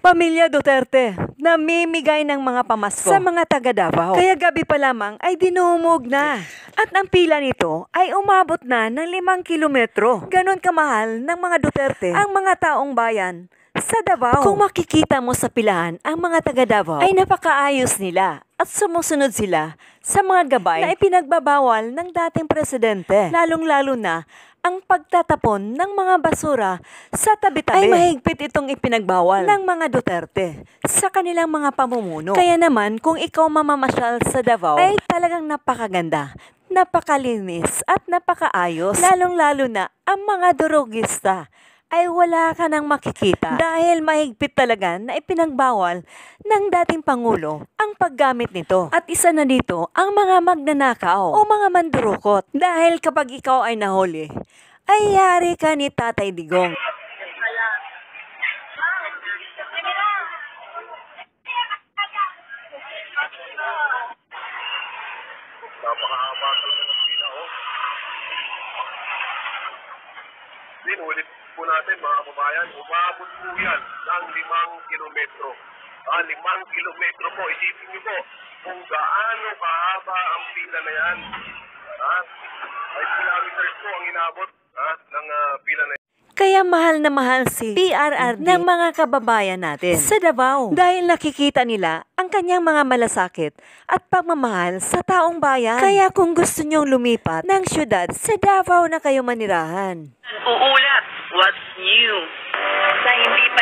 Pamilya Duterte, namimigay ng mga pamasko sa mga taga Davao. Kaya gabi pa lamang ay dinumog na. At ang pila nito ay umabot na ng 5 kilometro. Ganon kamahal ng mga Duterte ang mga taong bayan sa Davao. Kung makikita mo sa pilahan, ang mga taga Davao ay napakaayos nila at sumusunod sila sa mga gabay na ipinagbabawal ng dating presidente. Lalong-lalo na ang pagtatapon ng mga basura sa tabi-tabi ay mahigpit itong ipinagbawal ng mga Duterte sa kanilang mga pamumuno. Kaya naman kung ikaw mamamasyal sa Davao ay talagang napakaganda, napakalinis at napakaayos. Lalong-lalo na ang mga durugista ay wala ka nang makikita dahil mahigpit talaga na ipinagbawal ng dating Pangulo ang paggamit nito. At isa na dito ang mga magnanakaw o mga mandurukot dahil kapag ikaw ay nahuli, ay yari ka ni Tatay Digong. Napakahaba talaga ng pila, oh. Ulit po natin, mga kababayan, umabot po yan ng 5 kilometro. 5 kilometro po, isipin niyo po kung gaano kahaba ang pila na yan. 5 kilometers po ang inabot ng pila na yan. Kaya mahal na mahal si PRRD ng mga kababayan natin sa Davao dahil nakikita nila ang kanyang mga malasakit at pagmamahal sa taong bayan. Kaya kung gusto nyong lumipat ng syudad, sa Davao na kayo manirahan. Uulat, what's new? Sa hindi pa